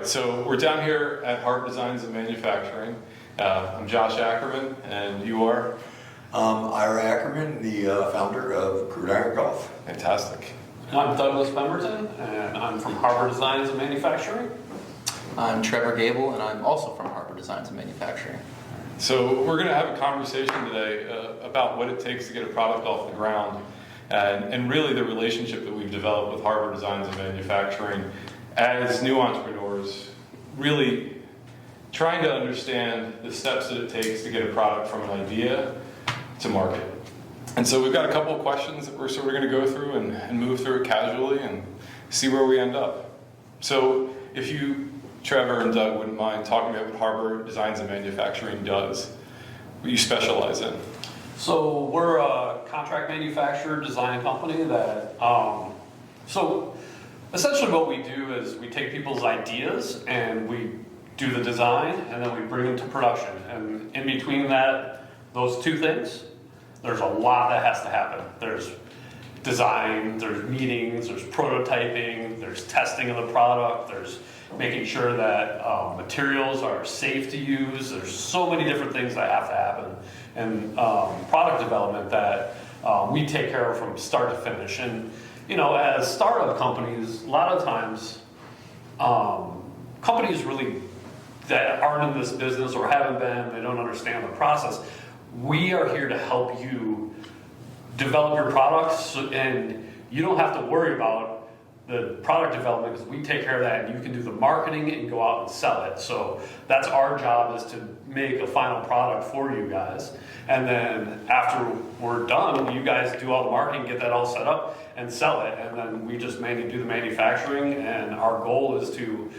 right, so we're down here at Harbor Designs and Manufacturing. I'm Josh Ackerman, and you are? Ira Ackerman, the founder of Gridiron Golf. Fantastic. I'm Douglas Pemberton, and I'm from Harbor Designs and Manufacturing. I'm Trevor Gable, and I'm also from Harbor Designs and Manufacturing. So we're going to have a conversation today about what it takes to get a product off the ground, and really the relationship that we've developed with Harbor Designs and Manufacturing as new entrepreneurs, really trying to understand the steps that it takes to get a product from an idea to market. And so we've got a couple of questions that we're sort of going to go through and move through it casually and see where we end up. So if you, Trevor and Doug, wouldn't mind talking about what Harbor Designs and Manufacturing does, what you specialize in. So we're a contract manufacturer design company that, so essentially what we do is we take people's ideas and we do the design and then we bring them to production. And in between that, those two things, there's a lot that has to happen. There's design, there's meetings, there's prototyping, there's testing of the product, there's making sure that materials are safe to use. There's so many different things that have to happen. And product development that we take care of from start to finish. And you know, as startup companies, a lot of times, companies really that aren't in this business or haven't been, they don't understand the process. We are here to help you develop your products, and you don't have to worry about the product development because we take care of that, and you can do the marketing and go out and sell it. So that's our job, is to make a final product for you guys. And then after we're done, you guys do all the marketing, get that all set up, and sell it. And then we just mainly do the manufacturing, and our goal is to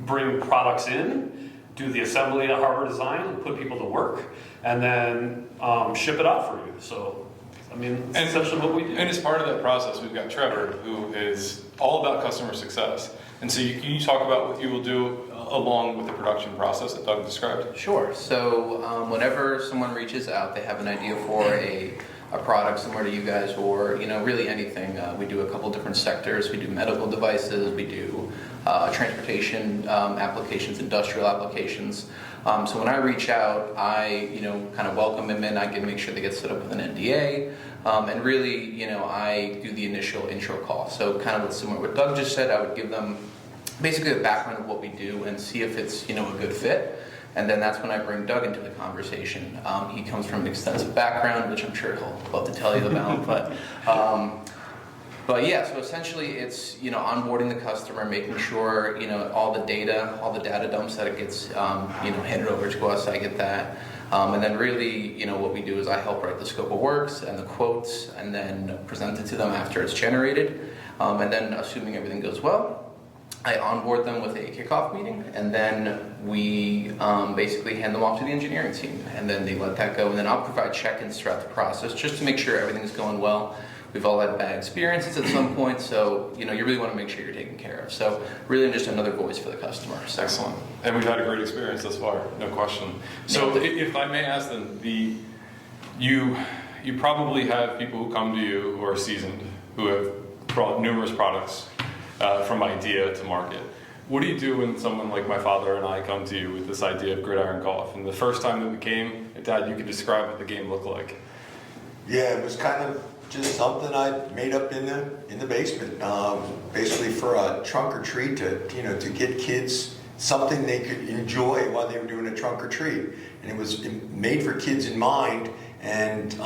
bring products in, do the assembly at Harbor Design, and put people to work, and then ship it out for you. So, I mean, that's essentially what we do. And as part of that process, we've got Trevor, who is all about customer success. And so can you talk about what you will do along with the production process that Doug described? Sure. So whenever someone reaches out, they have an idea for a product similar to you guys, or really anything. We do a couple different sectors. We do medical devices. We do transportation applications, industrial applications. So when I reach out, I kind of welcome them in. I can make sure they get set up with an NDA, and really I do the initial intro call. So kind of what's similar to what Doug just said. I would give them basically a background of what we do and see if it's a good fit. And then that's when I bring Doug into the conversation. He comes from an extensive background, which I'm sure he'll love to tell you about. But yeah, so essentially it's onboarding the customer, making sure all the data dumps that it gets handed over to us. I get that, and then really what we do is I help write the scope of works and the quotes, and then present it to them after it's generated. And then assuming everything goes well, I onboard them with a kickoff meeting, and then we basically hand them off to the engineering team, and then they let that go, and then I'll provide check-ins throughout the process just to make sure everything's going well. We've all had bad experiences at some point, so you really want to make sure you're taken care of. So really just another voice for the customer. So. Excellent. And we've had a great experience thus far, no question. So if I may ask then, you probably have people who come to you who are seasoned, who have brought numerous products from idea to market. What do you do when someone like my father and I come to you with this idea of Gridiron Golf? And the first time that we came, Dad, you could describe what the game looked like. Yeah, it was kind of just something I made up in the basement, basically for a trunk or treat to get kids something they could enjoy while they were doing a trunk or treat, and it was made for kids in mind. And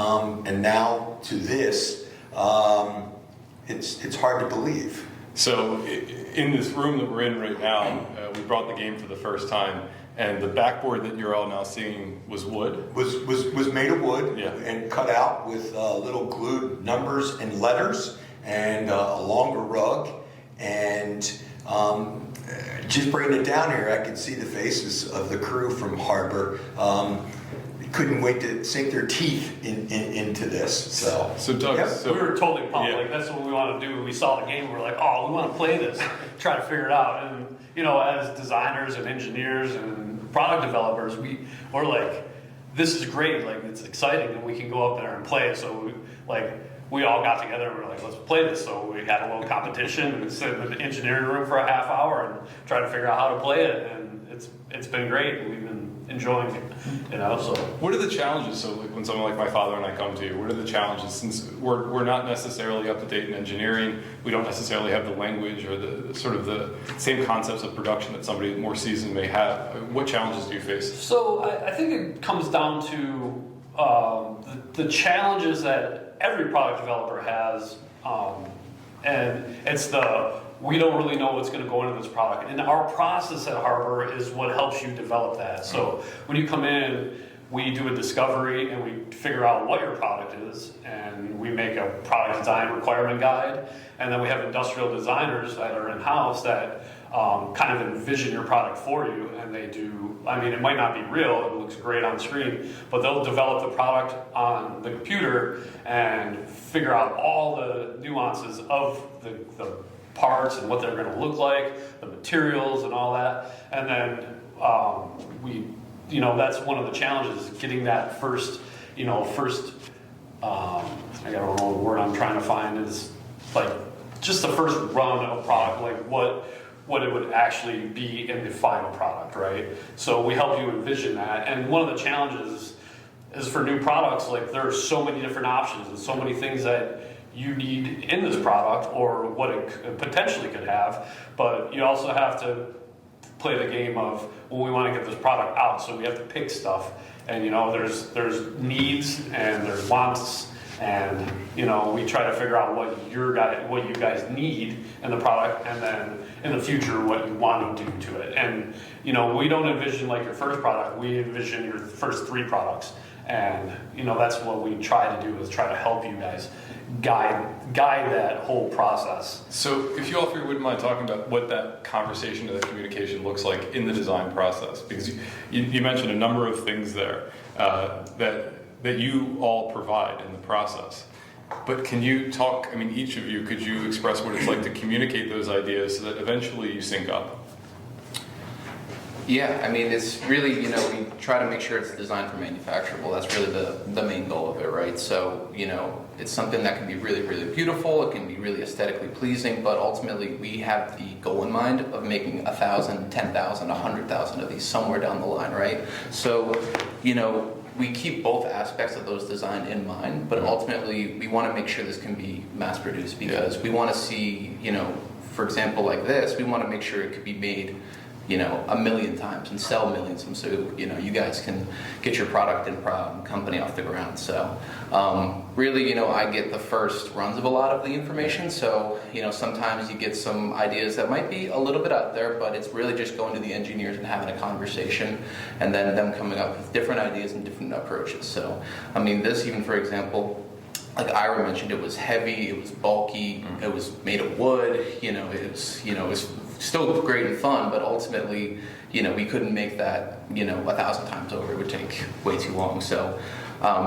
now to this, it's hard to believe. So in this room that we're in right now, we brought the game for the first time, and the backboard that you're all now seeing was wood? Was made of wood, yeah. And cut out with little glued numbers and letters, and a longer rug. And just bringing it down here, I could see the faces of the crew from Harbor. Couldn't wait to sink their teeth into this. So Doug, yep. We were totally pumped. Yeah. Like, that's what we want to do. We saw the game. We were like, oh, we want to play this, try to figure it out. And as designers and engineers and product developers, we're like, this is great. Like, it's exciting, and we can go up there and play it. So we all got together and we were like, let's play this. So we had a little competition and sit in the engineering room for a half hour and try to figure out how to play it. And it's been great. We've been enjoying it, so. What are the challenges? So like when someone like my father and I come to you, what are the challenges? Since we're not necessarily up to date in engineering, we don't necessarily have the language or the sort of the same concepts of production that somebody more seasoned may have. What challenges do you face? So I think it comes down to the challenges that every product developer has, and it's we don't really know what's going to go into this product. And our process at Harbor is what helps you develop that. So when you come in, we do a discovery and we figure out what your product is, and we make a product design requirement guide. And then we have industrial designers that are in-house that kind of envision your product for you, and they do, I mean, it might not be real, it looks great on screen, but they'll develop the product on the computer and figure out all the nuances of the parts and what they're going to look like, the materials and all that. And then that's one of the challenges, getting that first, I don't know the word I'm trying to find, is like just the first run of product, like what it would actually be in the final product, right? So we help you envision that. And one of the challenges is for new products, like there are so many different options and so many things that you need in this product or what it potentially could have, but you also have to play the game of, well, we want to get this product out, so we have to pick stuff, and there's needs and there's wants, and we try to figure out what you guys need in the product, and then in the future what you want to do to it. And we don't envision like your first product, we envision your first 3 products, and that's what we try to do, is try to help you guys guide that whole process. So if you all three wouldn't mind talking about what that conversation or that communication looks like in the design process, because you mentioned a number of things there that you all provide in the process. But can you talk, each of you, could you express what it's like to communicate those ideas so that eventually you sync up? Yeah, it's really, we try to make sure it's designed for manufacturable. That's really the main goal of it, right? So, it's something that can be really, really beautiful. It can be really aesthetically pleasing, but ultimately we have the goal in mind of making 1,000, 10,000, 100,000 of these somewhere down the line, right? So, we keep both aspects of those design in mind, but ultimately we want to make sure this can be mass produced, because we want to see, for example, like this, we want to make sure it could be made 1 million times and sell millions of them, so you guys can get your product and company off the ground. So really, I get the first runs of a lot of the information, so sometimes you get some ideas that might be a little bit out there, but it's really just going to the engineers and having a conversation, and then them coming up with different ideas and different approaches. So this, even for example, like Ira mentioned, it was heavy, it was bulky, it was made of wood, it was still great and fun, but ultimately, we couldn't make that, 1,000 times over. It would take way too long. So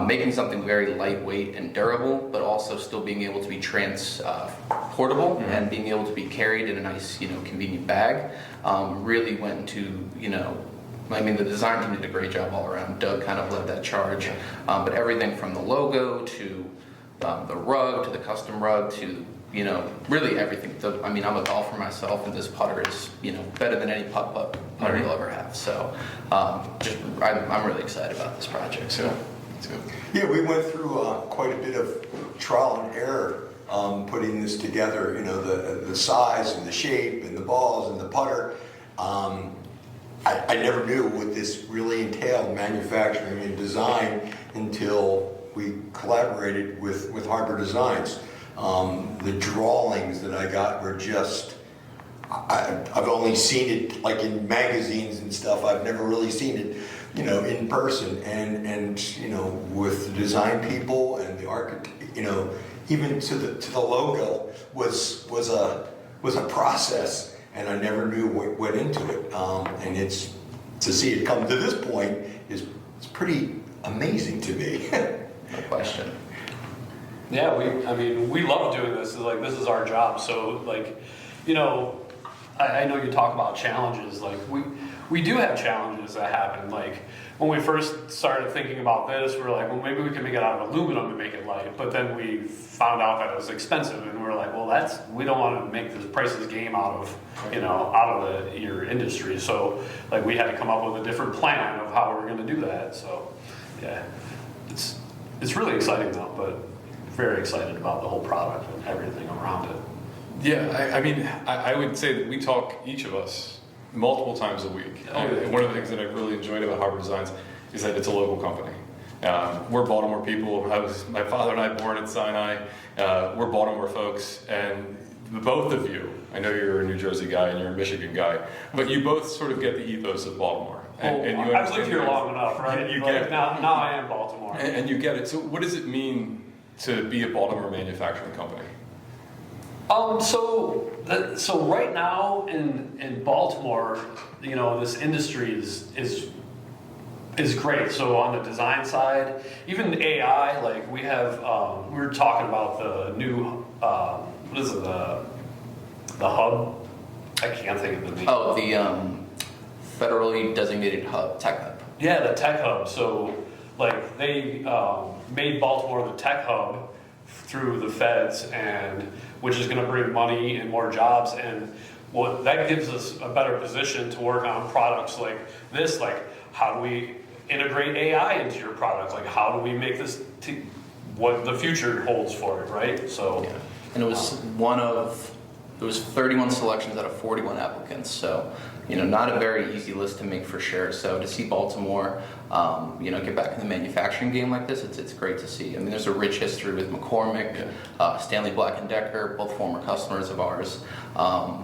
making something very lightweight and durable, but also still being able to be transportable and being able to be carried in a nice, convenient bag, really went to, the design team did a great job all around. Doug kind of led that charge, but everything from the logo to the rug to the custom rug to really everything. I'm a golfer myself, and this putter is better than any putter you'll ever have. So I'm really excited about this project. So yeah, we went through quite a bit of trial and error putting this together. The size and the shape and the balls and the putter. I never knew what this really entailed, manufacturing and design, until we collaborated with Harbor Designs. The drawings that I got were just, I've only seen it like in magazines and stuff. I've never really seen it, in person. And with the design people and the architect, even to the logo was a process, and I never knew what went into it. And it's to see it come to this point it's pretty amazing to me. no question. Yeah, we love doing this. This is our job. So I know you talk about challenges, like we do have challenges that happen. Like when we first started thinking about this, we were like, well, maybe we can make it out of aluminum to make it light. But then we found out that it was expensive, and we were like, well, we don't want to make this priceless game out of your industry. So like we had to come up with a different plan of how we were going to do that. So yeah, it's really exciting though, but very excited about the whole product and everything around it. Yeah, I mean, I would say that we talk, each of us, multiple times a week. Oh, yeah. And one of the things that I really enjoyed about Harbor Designs is that it's a local company. We're Baltimore people. My father and I born at Sinai. We're Baltimore folks, and both of you, I know you're a New Jersey guy and you're a Michigan guy, but you both sort of get the ethos of Baltimore. And you I've lived here long enough, right? You get it. Now I am Baltimore. And you get it. So what does it mean to be a Baltimore manufacturing company? So right now in Baltimore, this industry is great. So on the design side, even AI, like we have, we were talking about the new, what is it, the hub? I can't think of the name. Oh, the federally designated hub, tech hub. Yeah, the tech hub. So like they made Baltimore the tech hub through the feds, and which is going to bring money and more jobs, and what that gives us a better position to work on products like this. Like, how do we integrate AI into your product? Like, how do we make this what the future holds for it, right? So, Yeah. And it was it was 31 selections out of 41 applicants, so not a very easy list to make for sure. So to see Baltimore, get back in the manufacturing game like this, it's great to see. I mean, there's a rich history with McCormick, Stanley Black & Decker, both former customers of ours. A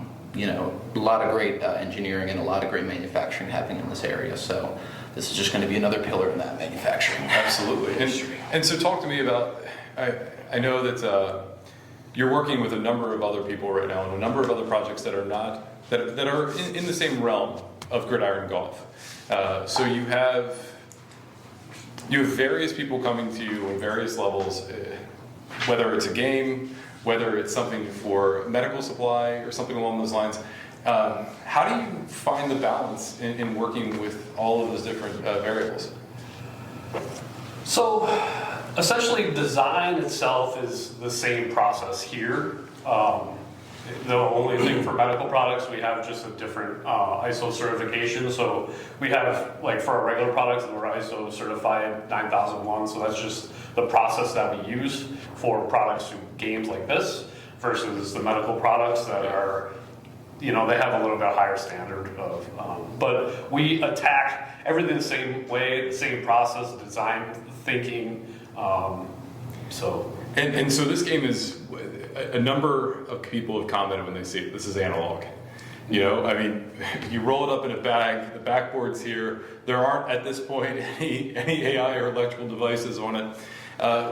lot of great engineering and a lot of great manufacturing happening in this area. So this is just going to be another pillar in that manufacturing. Absolutely. And so talk to me about, I know that you're working with a number of other people right now and a number of other projects that are not, that are in the same realm of Gridiron Golf. So you have various people coming to you on various levels, whether it's a game, whether it's something for medical supply or something along those lines. How do you find the balance in working with all of those different variables? So essentially, design itself is the same process here. The only thing for medical products, we have just a different ISO certification. So we have, like for our regular products, we're ISO certified 9001. So that's just the process that we use for products to games like this versus the medical products that are, they have a little bit higher standard of, but we attack everything the same way, the same process, design thinking. And so this game is, a number of people have commented when they see it, this is analog. I mean, you roll it up in a bag, the backboard's here, there aren't at this point any AI or electrical devices on it.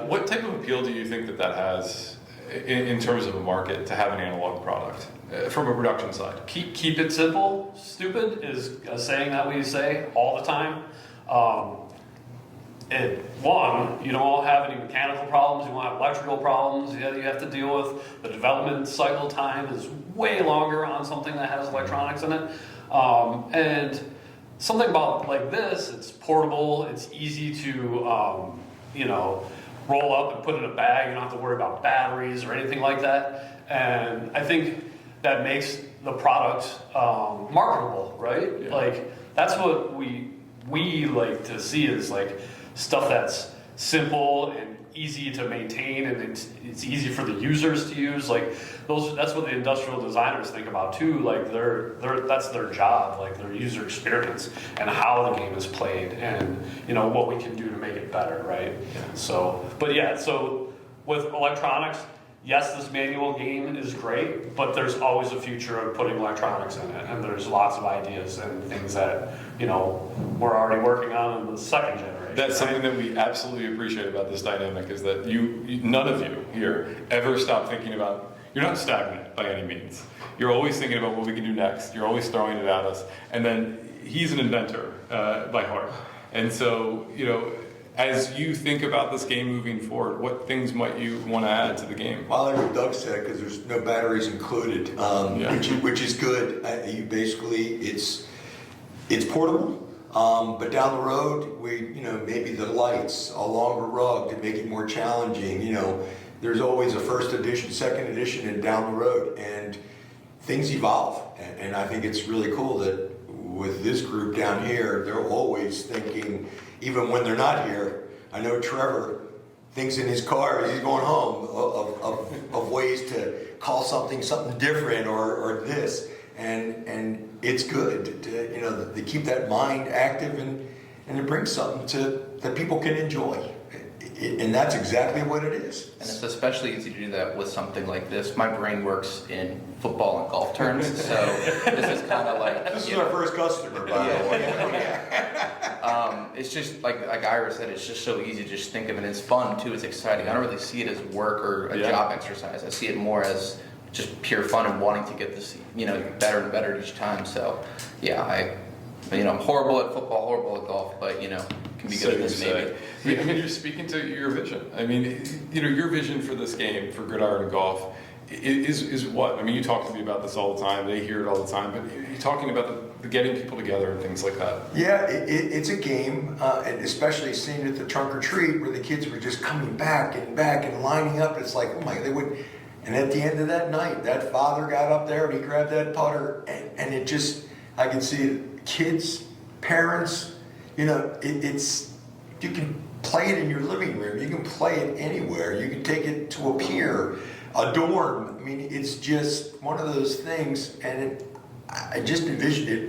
What type of appeal do you think that has in terms of a market to have an analog product from a production side? Keep it simple. Stupid is a saying that we say all the time. You don't have any mechanical problems, you won't have electrical problems you have to deal with. The development cycle time is way longer on something that has electronics in it. And something about like this, it's portable, it's easy to, roll up and put in a bag. You don't have to worry about batteries or anything like that. And I think that makes the product marketable, right? Yeah. Like, that's what we like to see is like stuff that's simple and easy to maintain, and it's easy for the users to use. Like that's what the industrial designers think about too. Like that's their job, like their user experience and how the game is played, and what we can do to make it better, right? Yeah. So with electronics, yes, this manual game is great, but there's always a future of putting electronics in it, and there's lots of ideas and things that we're already working on in the second generation. That's something that we absolutely appreciate about this dynamic is that none of you here ever stop thinking about, you're not stagnant by any means. You're always thinking about what we can do next. You're always throwing it at us. And then he's an inventor by heart. And so, as you think about this game moving forward, what things might you want to add to the game? Well, I like what Doug said, because there's no batteries included, which is good. You basically, it's portable, but down the road, maybe the lights, a longer rug to make it more challenging. There's always a first edition, second edition, and down the road, and things evolve. And I think it's really cool that with this group down here, they're always thinking, even when they're not here. I know Trevor thinks in his car as he's going home of ways to call something different or this, and it's good to keep that mind active and to bring something that people can enjoy. And that's exactly what it is. And it's especially easy to do that with something like this. My brain works in football and golf terms, so this is kind of like... This is our first customer, by the way. It's just, like Ira said, it's just so easy to just think of it. It's fun, too. It's exciting. I don't really see it as work or a job exercise. I see it more as just pure fun and wanting to get this, better and better each time. So, yeah, I'm horrible at football, horrible at golf, but, can be good at this maybe. I mean, you're speaking to your vision. I mean, your vision for this game, for Gridiron Golf, is what? I mean, you talk to me about this all the time. They hear it all the time. But you're talking about the getting people together and things like that. Yeah, it's a game, and especially seeing it at the trunk or treat where the kids were just coming back and lining up. It's like, oh my, they would. And at the end of that night, that father got up there and he grabbed that putter, and it just, I can see kids, parents. It's, you can play it in your living room. You can play it anywhere. You can take it to a pier, a dorm. I mean, it's just one of those things. And I just envisioned it,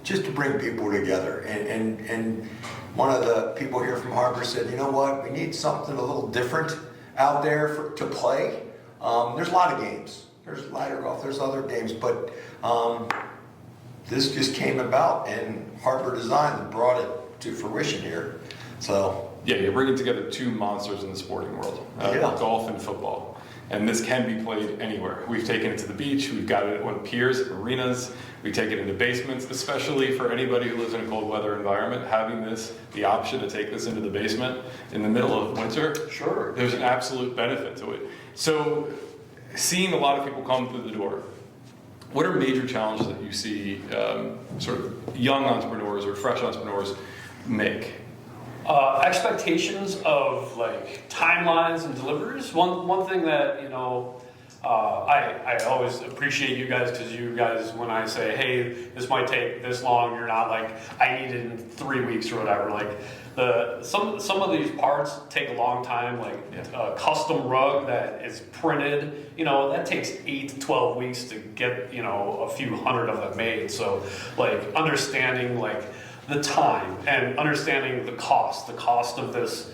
just to bring people together. And one of the people here from Harbor said, you know what, we need something a little different out there to play. There's a lot of games. There's ladder golf, there's other games, but this just came about, and Harbor Design brought it to fruition here. So yeah, you're bringing together two monsters in the sporting world, golf and football. And this can be played anywhere. We've taken it to the beach, we've got it on piers, arenas, we take it into basements, especially for anybody who lives in a cold weather environment. Having the option to take this into the basement in the middle of winter, Sure. There's an absolute benefit to it. So seeing a lot of people come through the door, what are major challenges that you see sort of young entrepreneurs or fresh entrepreneurs make? Expectations of like timelines and deliveries. One thing that I always appreciate you guys, because you guys, when I say, hey, this might take this long, you're not like, I need it in 3 weeks or whatever. Like some of these parts take a long time. Like a custom rug that is printed, that takes 8 to 12 weeks to get a few hundred of them made. So like understanding like the time and understanding the cost of this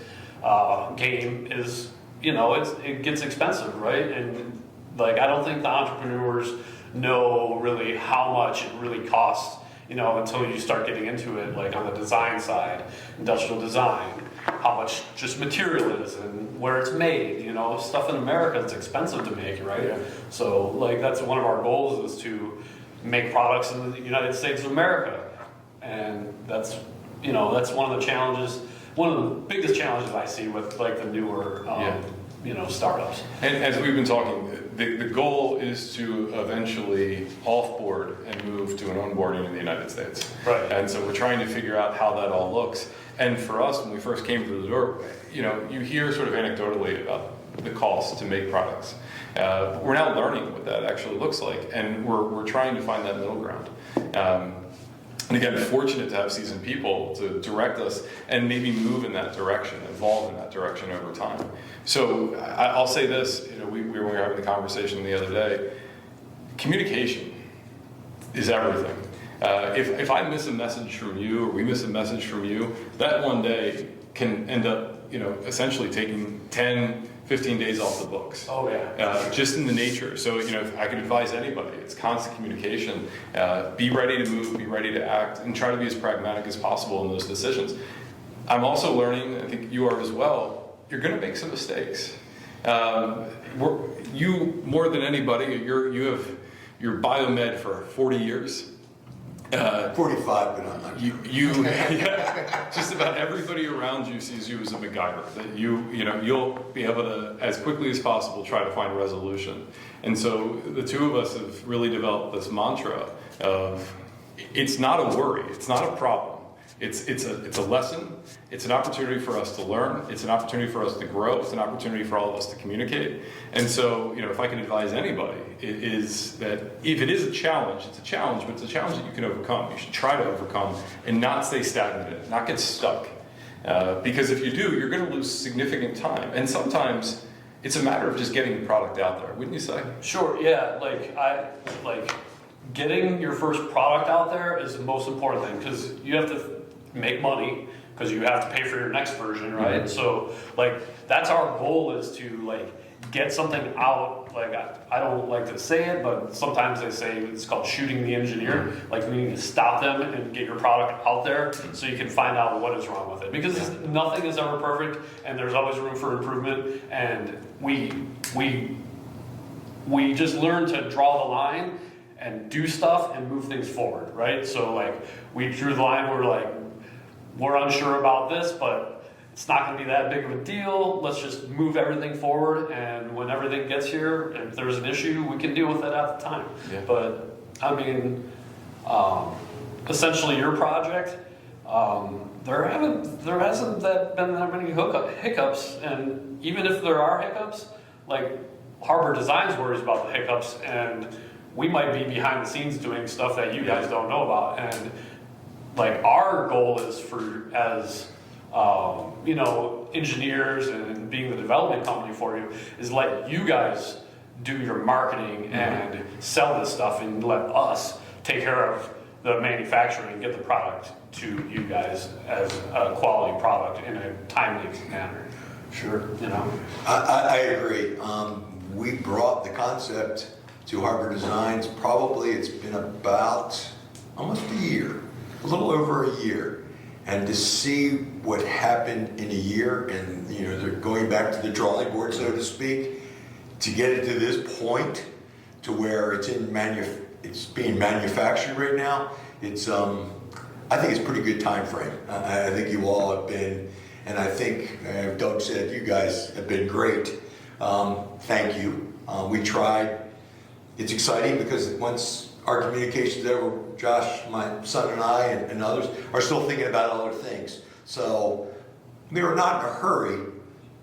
game is, it gets expensive, right? And like I don't think the entrepreneurs know really how much it really costs, until you start getting into it, like on the design side, industrial design, how much just material is and where it's made. Stuff in America is expensive to make, right? Yeah. So like that's one of our goals, is to make products in the United States of America. And that's one of the challenges, one of the biggest challenges I see with like the newer, startups. And as we've been talking, the goal is to eventually offboard and move to an onboarding in the United States. Right. And so we're trying to figure out how that all looks. And for us, when we first came through the door, you hear sort of anecdotally about the cost to make products. We're now learning what that actually looks like, and we're trying to find that middle ground. And again, fortunate to have seasoned people to direct us and maybe move in that direction, evolve in that direction over time. So I'll say this, we were having the conversation the other day, communication is everything. If I miss a message from you, or we miss a message from you, that one day can end up, essentially taking 10, 15 days off the books. Oh yeah. Just in the nature. So, if I could advise anybody, it's constant communication. Be ready to move, be ready to act, and try to be as pragmatic as possible in those decisions. I'm also learning, I think you are as well, you're going to make some mistakes. You, more than anybody, you're biomed for 40 years. 45, but I'm not. Yeah, just about everybody around you sees you as a MacGyver. That you'll be able to, as quickly as possible, try to find a resolution. And so the two of us have really developed this mantra of, it's not a worry, it's not a problem. It's a lesson. It's an opportunity for us to learn. It's an opportunity for us to grow. It's an opportunity for all of us to communicate. And so, if I can advise anybody, it is that if it is a challenge, it's a challenge, but it's a challenge that you can overcome. You should try to overcome and not stay stagnant in it, not get stuck. Because if you do, you're going to lose significant time. And sometimes it's a matter of just getting the product out there, wouldn't you say? Sure, yeah, getting your first product out there is the most important thing, because you have to make money, because you have to pay for your next version, right? Mm-hmm. So that's our goal, is to get something out. I don't like to say it, but sometimes they say it's called shooting the engineer. We need to stop them and get your product out there so you can find out what is wrong with it, because nothing is ever perfect and there's always room for improvement. And we just learn to draw the line and do stuff and move things forward, right? So we drew the line, we're unsure about this, but it's not going to be that big of a deal. Let's just move everything forward, and when everything gets here, if there's an issue, we can deal with it at the time. Yeah. But I mean, essentially your project, there hasn't been that many hiccups, and even if there are hiccups, Harbor Designs worries about the hiccups, and we might be behind the scenes doing stuff that you guys don't know about. And our goal is as engineers and being the development company for you, is let you guys do your marketing and sell this stuff, and let us take care of the manufacturing and get the product to you guys as a quality product in a timely manner. Sure. I agree. We brought the concept to Harbor Designs, probably it's been about almost a year, a little over a year. And to see what happened in a year, and they're going back to the drawing board, so to speak, to get it to this point, to where it's being manufactured right now, I think it's a pretty good time frame. I think you all have been, and I think Doug said you guys have been great. Thank you. We tried. It's exciting because once our communication's over, Josh, my son, and I, and others are still thinking about other things. So we were not in a hurry,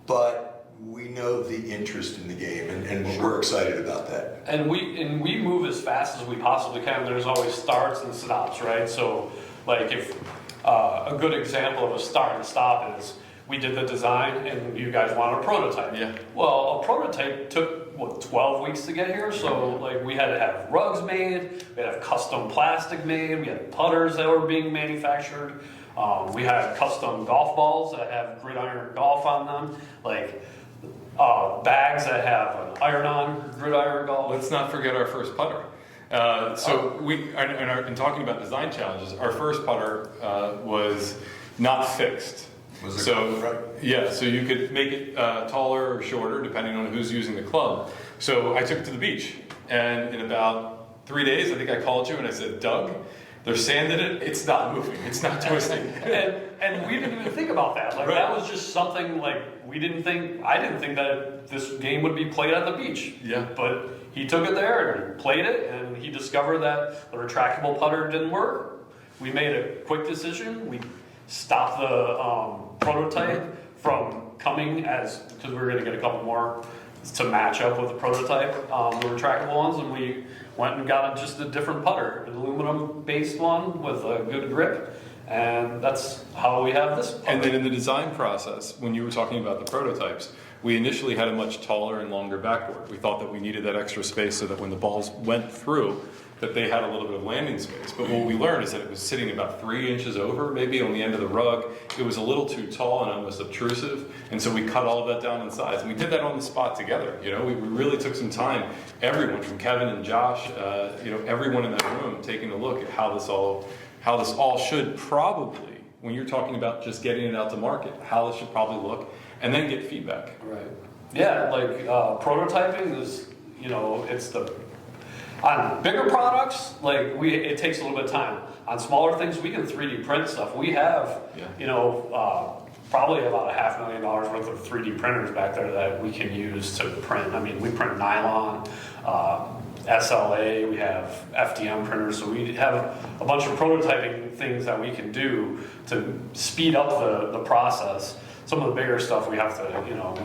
but we know the interest in the game, and we're excited about that. And we move as fast as we possibly can. There's always starts and stops, right? So, if a good example of a start and stop is, we did the design and you guys want a prototype. Yeah. Well, a prototype took 12 weeks to get here. So we had to have rugs made, we had to have custom plastic made, we had putters that were being manufactured. We had custom golf balls that have Gridiron Golf on them, bags that have an iron-on Gridiron Golf. Let's not forget our first putter. In talking about design challenges, our first putter was not fixed. So you could make it taller or shorter depending on who's using the club. So I took it to the beach, and in about 3 days, I think I called you and I said, Doug, they're sanding it, it's not moving, it's not twisting. and we didn't even think about that. That was just something I didn't think that this game would be played at the beach. Yeah. But he took it there and played it, and he discovered that the retractable putter didn't work. We made a quick decision. We stopped the prototype from coming, because we were going to get a couple more to match up with the prototype, the retractable ones, and we went and got just a different putter, an aluminum-based one with a good grip, and that's how we have this putter. And then in the design process, when you were talking about the prototypes, we initially had a much taller and longer backboard. We thought that we needed that extra space so that when the balls went through, that they had a little bit of landing space. But what we learned is that it was sitting about 3 inches over, maybe on the end of the rug. It was a little too tall and almost obtrusive, and so we cut all of that down in size. And we did that on the spot together. We really took some time. Everyone, from Kevin and Josh, everyone in that room, taking a look at how this all should probably, when you're talking about just getting it out to market, how this should probably look, and then get feedback. Right. Yeah, prototyping is, On bigger products, like it takes a little bit of time. On smaller things, we can 3D print stuff. We have, probably about $500,000 worth of 3D printers back there that we can use to print. I mean, we print nylon, SLA, we have FDM printers, so we have a bunch of prototyping things that we can do to speed up the process. Some of the bigger stuff we have to,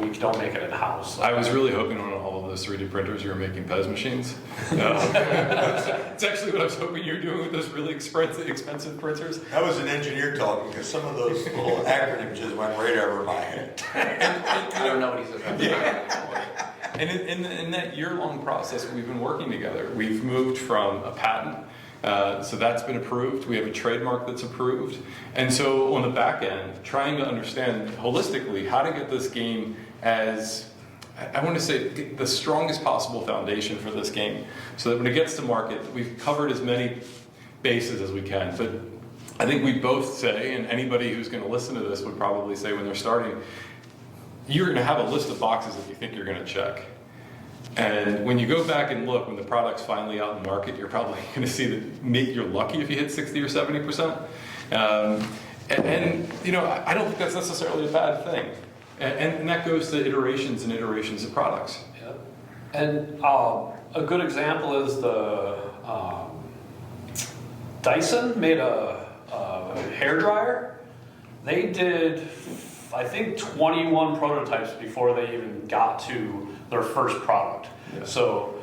we don't make it in-house. So. I was really hoping on all of those 3D printers you were making Pez machines. It's actually what I was hoping you were doing with those really expensive printers. That was an engineer talking, because some of those little acronyms just went right over my head. I don't know what he's about. And in that year-long process, we've been working together. We've moved from a patent, so that's been approved. We have a trademark that's approved. And so on the back end, trying to understand holistically how to get this game as, I want to say, the strongest possible foundation for this game, so that when it gets to market, we've covered as many bases as we can. But I think we both say, and anybody who's going to listen to this would probably say when they're starting, you're going to have a list of boxes that you think you're going to check. And when you go back and look, when the product's finally out in the market, you're probably going to see that you're lucky if you hit 60 or 70%. I don't think that's necessarily a bad thing. And that goes to iterations and iterations of products. Yeah. And a good example is the Dyson made a hair dryer. They did, I think, 21 prototypes before they even got to their first product. Yeah. So,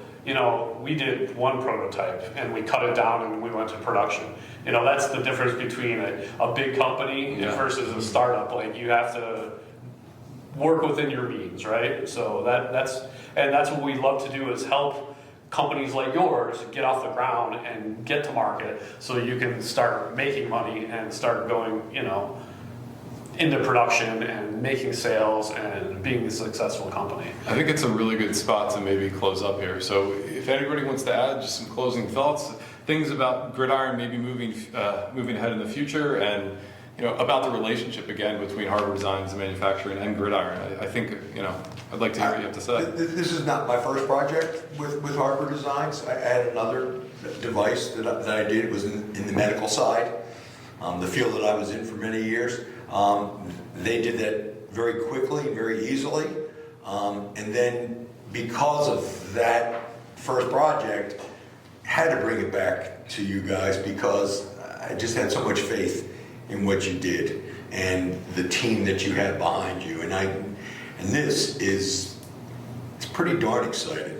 we did one prototype and we cut it down and we went to production. That's the difference between a big company versus a startup. Like, you have to work within your means, right? So that's what we love to do, is help companies like yours get off the ground and get to market, so you can start making money and start going, into production and making sales and being a successful company. I think it's a really good spot to maybe close up here. So if anybody wants to add just some closing thoughts, things about Gridiron maybe moving ahead in the future, and about the relationship again between Harbor Designs and manufacturing and Gridiron, I think I'd like to hear what you have to say. This is not my first project with Harbor Designs. I had another device that I did. It was in the medical side, the field that I was in for many years. They did that very quickly and very easily. And then because of that first project, had to bring it back to you guys, because I just had so much faith in what you did and the team that you had behind you. And this is, it's pretty darn exciting.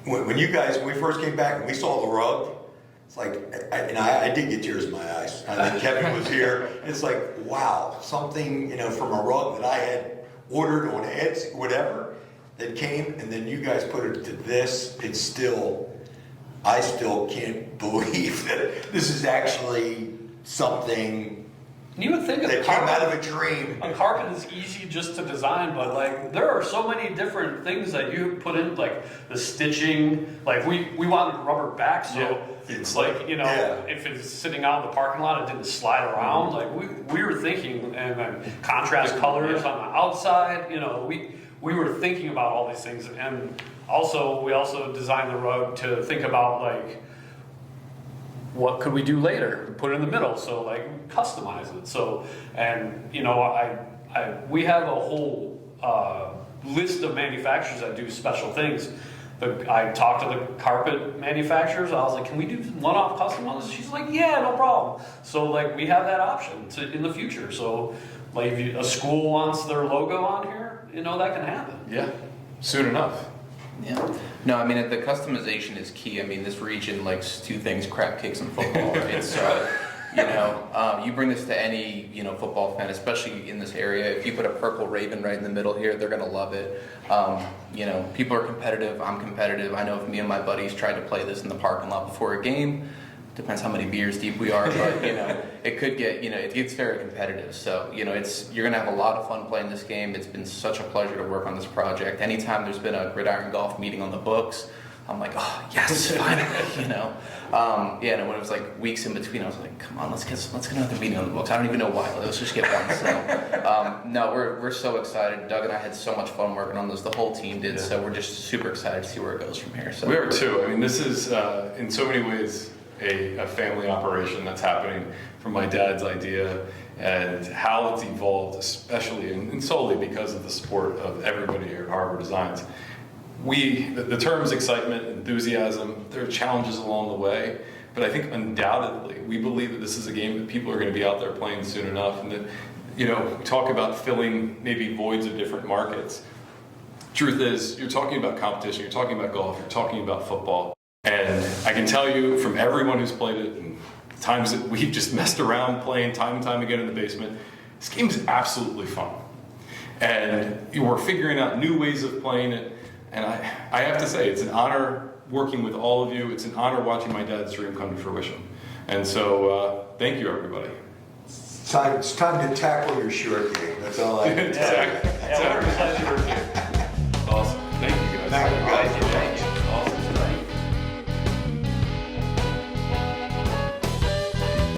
When we first came back and we saw the rug, it's like, I did get tears in my eyes. I think Kevin was here. It's like, wow, something, from a rug that I had ordered on Etsy, whatever, that came, and then you guys put it to this. I still can't believe that this is actually something You would think that came out of a dream. A carpet is easy just to design, but there are so many different things that you put in, like the stitching. Like we wanted rubber back, so it's like if it's sitting out in the parking lot, it didn't slide around. Like we were thinking, and then contrast colors on the outside. We were thinking about all these things, and we also designed the rug to think about what could we do later? Put it in the middle, so customize it. So, and we have a whole list of manufacturers that do special things. I talked to the carpet manufacturers. I was like, "Can we do one-off custom on this?" She's like, "Yeah, no problem." So we have that option in the future. So if a school wants their logo on here, that can happen. Yeah, soon enough. Yeah. No, I mean, the customization is key. I mean, this region likes two things: crab cakes and football. Right? So, you bring this to any football fan, especially in this area. If you put a purple raven right in the middle here, they're gonna love it. People are competitive. I'm competitive. I know if me and my buddies tried to play this in the parking lot before a game, depends how many beers deep we are, but it could get it gets very competitive. So you're gonna have a lot of fun playing this game. It's been such a pleasure to work on this project. Anytime there's been a Gridiron Golf meeting on the books, I'm like, oh yes, finally, you know. Yeah, and when it was like weeks in between, I was like, come on, let's get another meeting on the books. I don't even know why. Let's just get one. So no, we're so excited. Doug and I had so much fun working on this. The whole team did. So we're just super excited to see where it goes from here. So We are too. I mean, this is in so many ways a family operation that's happening from my dad's idea and how it's evolved, especially and solely because of the support of everybody here at Harbor Designs. The terms excitement, enthusiasm, there are challenges along the way, but I think undoubtedly we believe that this is a game that people are going to be out there playing soon enough, and that, you know, we talk about filling maybe voids of different markets. Truth is, you're talking about competition, you're talking about golf, you're talking about football, and I can tell you from everyone who's played it, and times that we've just messed around playing time and time again in the basement, this game is absolutely fun. And we're figuring out new ways of playing it. And I have to say, it's an honor working with all of you. It's an honor watching my dad's dream come to fruition. And so, thank you, everybody. It's time to tackle your short game. That's all I can tell you. Yeah, we're excited you're here.